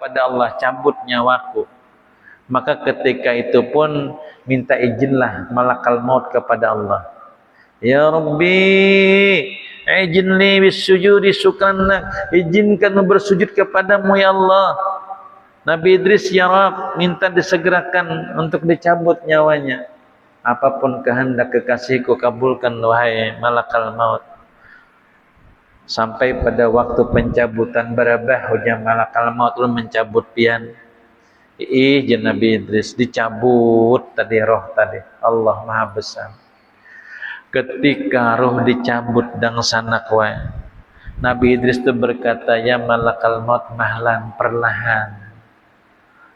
kepada Allah, cabut nyawaku. Maka ketika itu pun minta izinlah malakal maut kepada Allah. Ya Rabbi, izinli bisujudi syukrannak, izinkan bersujud kepadamu ya Allah. Nabi Idris, ya Rabb, minta disegerakan untuk dicabut nyawanya. Apapun kehendak kekasihku kabulkan wahai malakal maut. Sampai pada waktu pencabutan berabah hujah malakal maut mencabut pian. Izin Nabi Idris dicabut tadi roh tadi. Allah Maha Besar. Ketika roh dicabut dang sanak wae, Nabi Idris itu berkata, ya malakal maut mahlan, perlahan.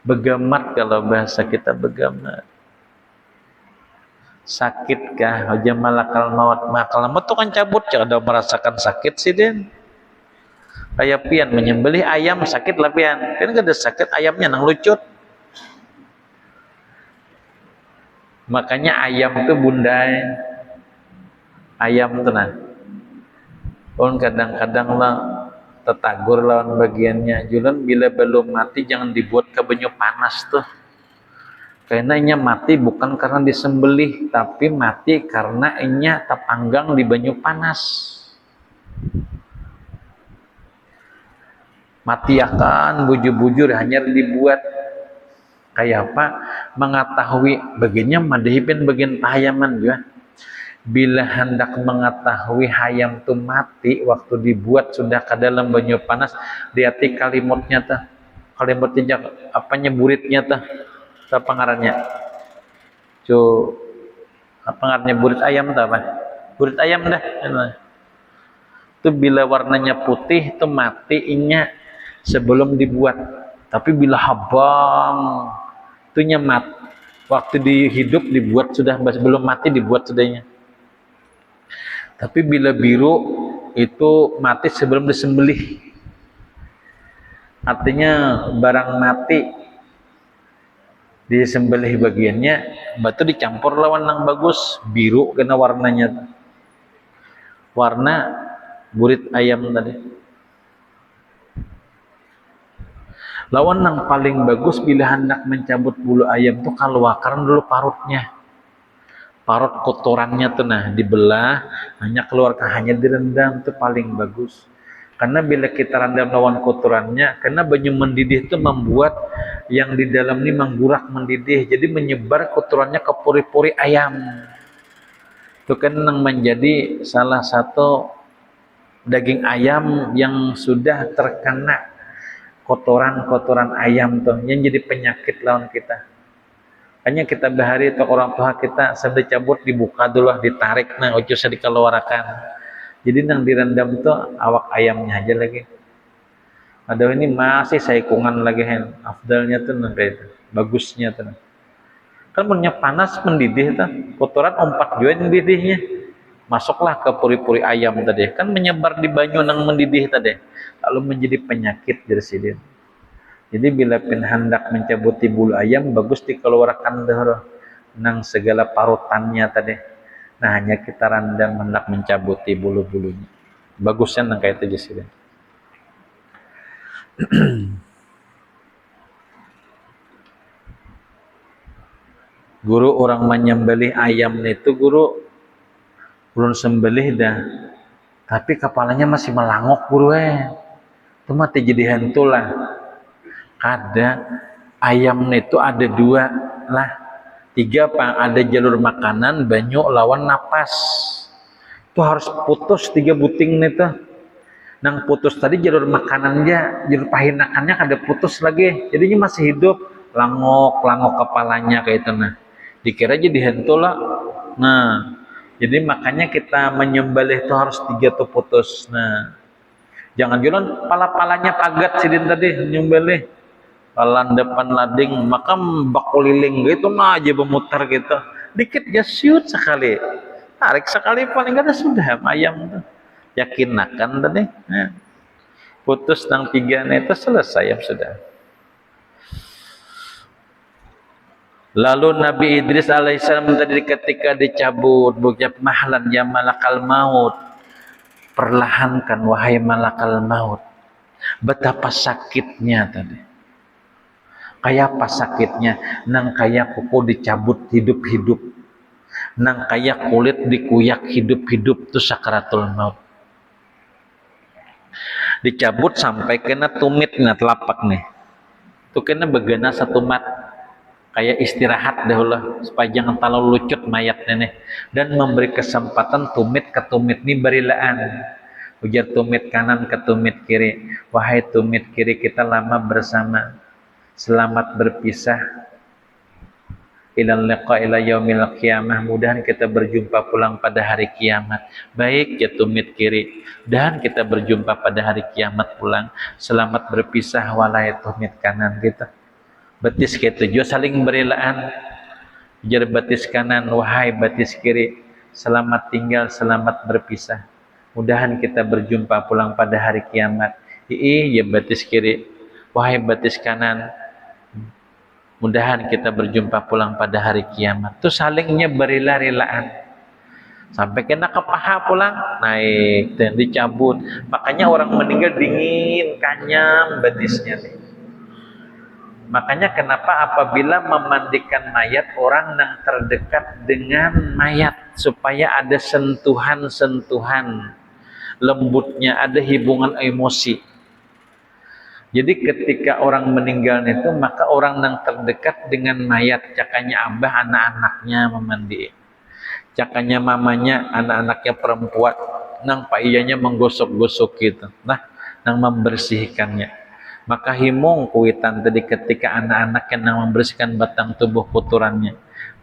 Begamat, kalau bahasa kita begamat. Sakitkah hujah malakal maut? Malakal maut itu kan cabut, ada merasakan sakit sih den. Kayak pian menyembelih ayam sakit lah pian. Kan ada sakit ayamnya nang lucut. Makanya ayam itu bundai. Ayam tuh nah, on kadang-kadang lah tetagur lawan bagiannya, julan bila belum mati jangan dibuat ke banyu panas tuh, karena inya mati bukan karena disembelih, tapi mati karena inya terpanggang di banyu panas. Mati akan bujur-bujur hanya dibuat kayak apa, mengetahui bagiannya madhipin bagian pahayaman juga. Bila hendak mengetahui hayam itu mati waktu dibuat sudah ke dalam banyu panas, lihat kalimotnya tuh, kalimotnya apanya buritnya tuh, apa ngarannya? Apa ngarannya burit ayam tuh apa? Burit ayam dah. Itu bila warnanya putih itu matinya sebelum dibuat. Tapi bila habang itu nyemat waktu dihidup dibuat sudah, belum mati dibuat sudahnya. Tapi bila biru itu mati sebelum disembelih. Artinya barang mati disembelih bagiannya, batu dicampur lawan yang bagus, biru karena warnanya. Warna burit ayam tadi. Lawan yang paling bagus bila hendak mencabut bulu ayam tuh keluarkan dulu parutnya. Parut kotorannya tuh nah dibelah, hanya keluarkan, hanya direndam tuh paling bagus. Karena bila kita rendam lawan kotorannya, karena banyu mendidih itu membuat yang di dalam ini menggurak mendidih, jadi menyebar kotorannya ke pori-pori ayam. Itu kan yang menjadi salah satu daging ayam yang sudah terkena kotoran-kotoran ayam tuh, yang jadi penyakit lawan kita. Hanya kita bahari atau orang tua kita sambil cabut dibuka dulu, ditarik, nah ucusnya dikeluarkan. Jadi yang direndam itu awak ayamnya aja lagi. Ada ini masih saikungan lagi hen. Afdalnya tuh nang kayak itu, bagusnya tuh. Kan punya panas mendidih tuh, kotoran ompat juga mendidihnya. Masuklah ke puri-puri ayam tadi, kan menyebar di banyu nang mendidih tadi, lalu menjadi penyakit dari sini. Jadi bila hendak mencabuti bulu ayam bagus dikeluarkan dahulu nang segala parutannya tadi. Nah hanya kita rendam hendak mencabuti bulu-bulunya. Bagusnya nang kayak itu sih. Guru orang menyembelih ayam itu guru belum sembelih dah, tapi kepalanya masih melangok guru itu mati jadi hantu lah. Ada ayam itu ada dua lah, tiga pak, ada jalur makanan, banyu lawan napas. Itu harus putus tiga buting itu. Nang putus tadi jalur makanannya, jalur pahinakannya ada putus lagi, jadinya masih hidup, langok kepalanya kayak itu. Nah dikira jadi hantu lah. Nah jadi makanya kita menyembelih itu harus tiga tuh putus. Nah jangan jualan pala-palanya pagat sidin tadi nyembelih. Palan depan lading maka bakuliling gitu nah aja memutar gitu dikit ya siut sekali, tarik sekali paling ada sudah ayam tuh yakin akan tadi putus nang tiga itu selesai ya sudah. Lalu Nabi Idris alaihissalam tadi ketika dicabut buknya mahlan ya malakal maut, perlahankan wahai malakal maut, betapa sakitnya tadi. Kayak apa sakitnya? Nang kayak kuku dicabut hidup-hidup. Nang kayak kulit dikuyak hidup-hidup tuh sakaratul maut. Dicabut sampai kena tumit nah telapak nih. Tuh kena begana satu mat. Kayak istirahat dahulu supaya jangan terlalu lucut mayat nenek dan memberi kesempatan tumit ke tumit ini berilaan. Ujar tumit kanan ke tumit kiri, wahai tumit kiri, kita lama bersama, selamat berpisah, ilal liqa ila yaumil qiyamah, mudahan kita berjumpa pulang pada hari kiamat. Baik ya tumit kiri, dan kita berjumpa pada hari kiamat pulang, selamat berpisah walai tumit kanan kita. Betis ketujuh saling berilaan. Ujar betis kanan, wahai betis kiri, selamat tinggal, selamat berpisah, mudahan kita berjumpa pulang pada hari kiamat. Ya betis kiri, wahai betis kanan, mudahan kita berjumpa pulang pada hari kiamat. Tuh salingnya berila-rilaan sampai kena ke paha pulang, naik dan dicabut. Makanya orang meninggal dingin, kanyam betisnya nih. Makanya kenapa apabila memandikan mayat, orang yang terdekat dengan mayat supaya ada sentuhan-sentuhan lembutnya, ada hubungan emosi. Jadi ketika orang meninggal itu, maka orang yang terdekat dengan mayat, cakanya abah anak-anaknya memandi, cakanya mamanya anak-anaknya perempuan, nang pak iyanya menggosok-gosok gitu, nah nang membersihkannya. Maka himung kuitan tadi ketika anak-anak yang membersihkan batang tubuh kotorannya,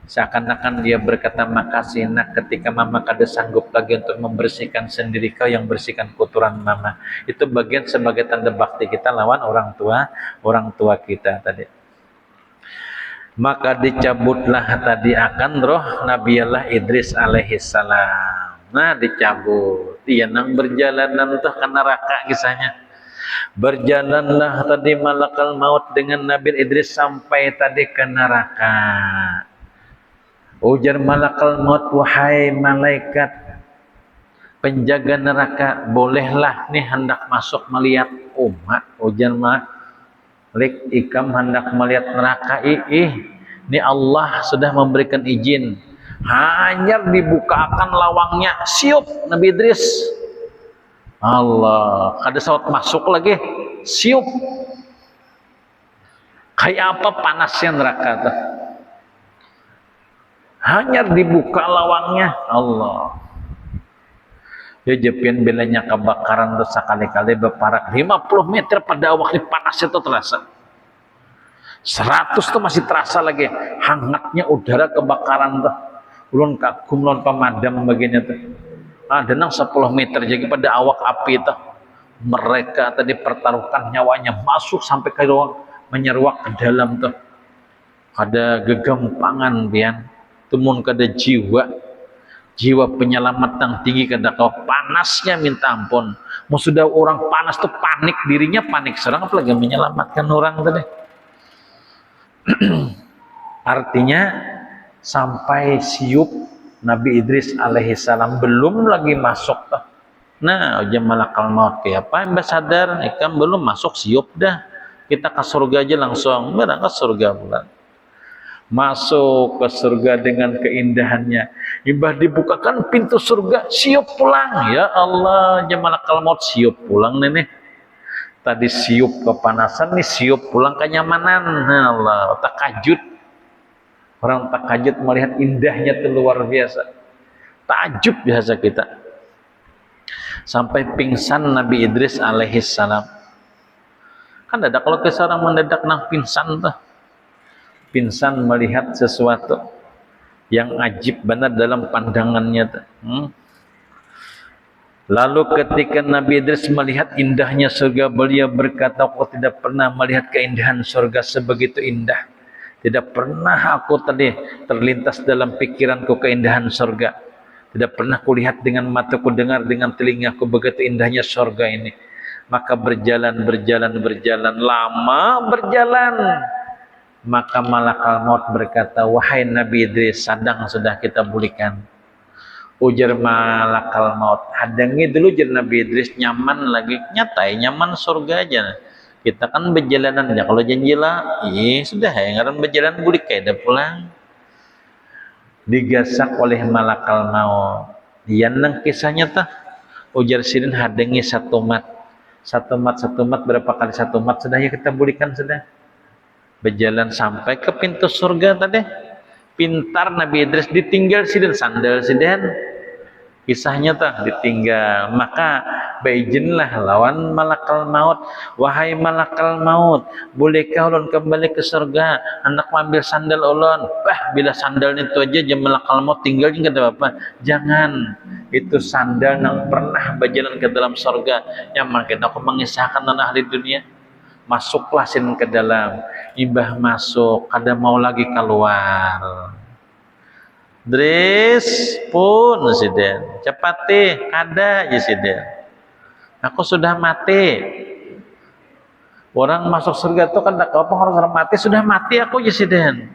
seakan-akan dia berkata makasih nak, ketika mama kada sanggup lagi untuk membersihkan sendiri, kau yang bersihkan kotoran mama. Itu bagian sebagai tanda bakti kita lawan orang tua kita tadi. Maka dicabutlah tadi akan roh Nabiullah Idris alaihissalam. Nah dicabut, dia nang berjalanan tuh ke neraka kisahnya. Berjalanlah tadi malakal maut dengan Nabi Idris sampai tadi ke neraka. Ujar malakal maut, wahai malaikat penjaga neraka, bolehlah nih hendak masuk melihat umat. Ujar malik ikam hendak melihat neraka. Ini Allah sudah memberikan izin, hanya dibukakan lawangnya, siup Nabi Idris. Allah, kada saat masuk lagi, siup. Kayak apa panasnya neraka tuh. Hanya dibuka lawangnya, Allah. Dia jepin bilanya kebakaran tuh sekali-kali berparak 50 meter pada waktu panasnya tuh terasa. 100 tuh masih terasa lagi hangatnya udara kebakaran tuh. Ulun kagum ulun pemadam bagiannya tuh. Ada nang 10 meter jadi pada awak api itu, mereka tadi pertaruhkan nyawanya masuk sampai ke ruang, menyeruak ke dalam tuh. Ada gegampangan bian, tumun kada jiwa penyelamat yang tinggi, kada kau panasnya minta ampun. Mau sudah orang panas tuh panik, dirinya panik serang apalagi menyelamatkan orang tadi. Artinya sampai siup Nabi Idris alaihissalam belum lagi masuk tuh. Nah, ujar malakal maut kayak apa? Mbak sadar, ikam belum masuk siup dah. Kita ke surga aja langsung, berangkat surga bulan. Masuk ke surga dengan keindahannya. Ibah dibukakan pintu surga, siup pulang. Ya Allah, ujar malakal maut siup pulang nenek. Tadi siup kepanasan, nih siup pulang kenyamanan. Nah, Allah, takajud. Orang takajud melihat indahnya itu luar biasa. Takjub biasa kita. Sampai pingsan Nabi Idris alaihissalam. Kan ada kalau seorang mendadak nang pingsan tuh. Pingsan melihat sesuatu yang ajib benar dalam pandangannya tuh. Lalu ketika Nabi Idris melihat indahnya surga, beliau berkata, aku tidak pernah melihat keindahan surga sebegitu indah. Tidak pernah aku tadi terlintas dalam pikiranku keindahan surga. Tidak pernah kulihat dengan mataku, dengar dengan telingaku begitu indahnya surga ini. Maka berjalan, lama berjalan. Maka malakal maut berkata, wahai Nabi Idris, sadang sudah kita pulihkan. Ujar malakal maut, hadangi dulu jar Nabi Idris, nyaman lagi, nyatai nyaman surga aja. Kita kan berjalanan ya, kalau janji lah, sudah ya, ngaran berjalan bulik kayak dah pulang. Digasak oleh malakal maut. Yan nang kisahnya tah, ujar sidin hadengi satu mat berapa kali satu mat sudah ya kita bulikan sudah. Berjalan sampai ke pintu surga tadi. Pintar Nabi Idris ditinggal sidin sandal sidin. Kisahnya tah ditinggal, maka baizinlah lawan malakal maut. Wahai malakal maut, bolehkah ulun kembali ke surga? Hendak ambil sandal ulun. Bila sandal itu aja jam malakal maut tinggal juga ada apa? Jangan. Itu sandal yang pernah berjalan ke dalam surga. Yang makin aku mengisahkan tentang ahli dunia. Masuklah sin ke dalam. Ibah masuk, kada mau lagi keluar. Dres pun Presiden, cepati kada Presiden. Aku sudah mati. Orang masuk surga itu kan tak apa harus mati, sudah mati aku Presiden.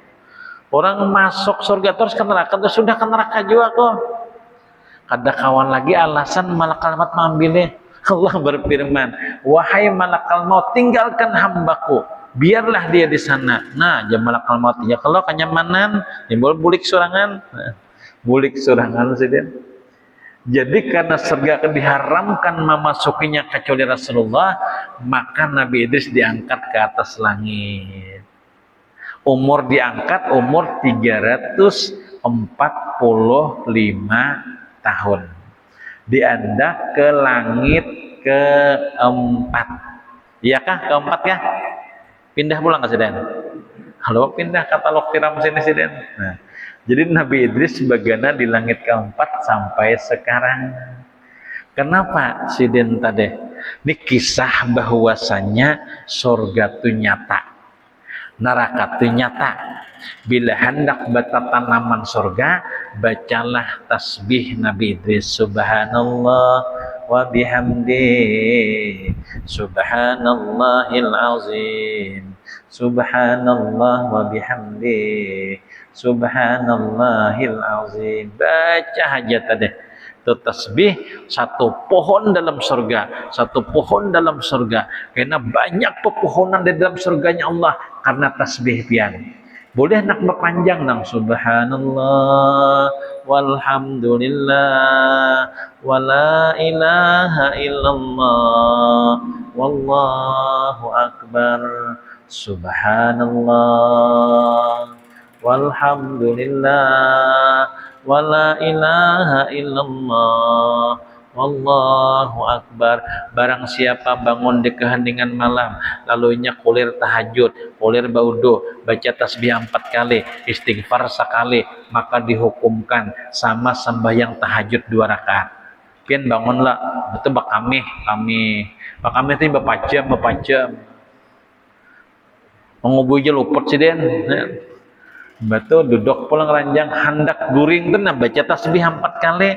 Orang masuk surga terus ke neraka, terus sudah ke neraka juga aku. Kada kawan lagi alasan malakal maut mengambilnya. Allah berfirman, wahai malakal maut, tinggalkan hambaku. Biarlah dia di sana. Nah, jam malakal maut ya kalau kenyamanan, timbul bulik surangan. Nah, bulik surangan Presiden. Jadi karena surga diharamkan memasukinya kecuali Rasulullah, maka Nabi Idris diangkat ke atas langit. Umur diangkat umur 345 tahun. Diandak ke langit keempat. Iyakah keempat ya? Pindah pulang ke Siden. Halo, pindah katalog tiram sini Siden. Nah, jadi Nabi Idris sebagaimana di langit keempat sampai sekarang. Kenapa Siden tadi? Ini kisah bahwasanya surga itu nyata, neraka itu nyata. Bila hendak bata tanaman surga, bacalah tasbih Nabi Idris. Subhanallah wa bihamdi, subhanallahil azim, subhanallah wa bihamdi, subhanallahil azim. Baca aja tadi itu tasbih, satu pohon dalam surga, satu pohon dalam surga. Karena banyak pepohonan di dalam surganya Allah karena tasbih pian. Boleh nak berpanjang nang subhanallah walhamdulillah wala ilaha illallah wallahu akbar, subhanallah walhamdulillah wala ilaha illallah wallahu akbar. Barang siapa bangun di keheningan malam, lalunya kulir tahajud, kulir baudo, baca tasbih 4 kali, istighfar sekali, maka dihukumkan sama sembahyang tahajud 2 rakaat. Pian bangunlah, betul bak kami itu berapa jam. Mengubuh aja luput sih den. Betul duduk pulang ranjang hendak guring tenang baca tasbih 4 kali.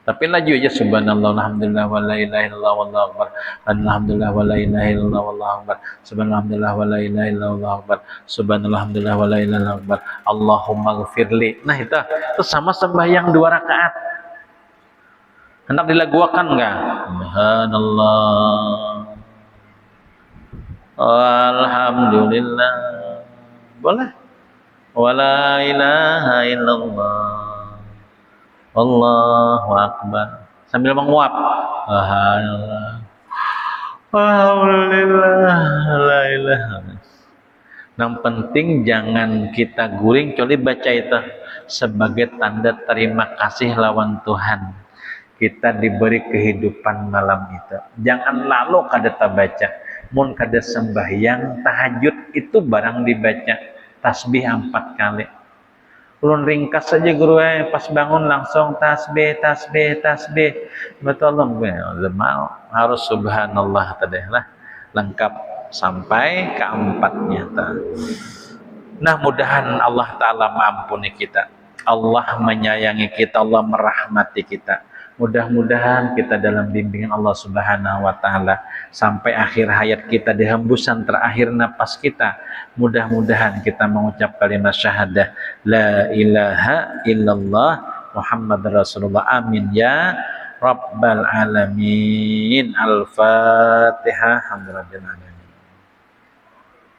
Tapi laju aja subhanallah alhamdulillah wa la ilaha illallah wallahu akbar, alhamdulillah wa la ilaha illallah wallahu akbar, subhanallah wa la ilaha illallah wallahu akbar, subhanallah alhamdulillah wa la ilaha illallah akbar, Allahumma ghfirli. Nah itu sama sembahyang 2 rakaat. Hendak dilaguakan enggak? Subhanallah alhamdulillah, boleh. Wa la ilaha illallah Allahu akbar sambil menguap. Alhamdulillah la ilaha. Yang penting jangan kita guring kecuali baca itu sebagai tanda terima kasih lawan Tuhan. Kita diberi kehidupan malam itu. Jangan lalu kada baca. Mun kada sembahyang tahajud itu barang dibaca tasbih 4 kali. Ulun ringkas saja guru pas bangun langsung tasbih. Betul mau harus subhanallah tadi lah lengkap sampai keempatnya. Nah, mudahan Allah Ta'ala mengampuni kita, Allah menyayangi kita, Allah merahmati kita. Mudah-mudahan kita dalam bimbingan Allah Subhanahu wa Ta'ala sampai akhir hayat kita, di hembusan terakhir napas kita. Mudah-mudahan kita mengucap kalimat syahadah la ilaha illallah Muhammad Rasulullah. Amin ya rabbal alamin. Al-Fatihah. Alhamdulillah.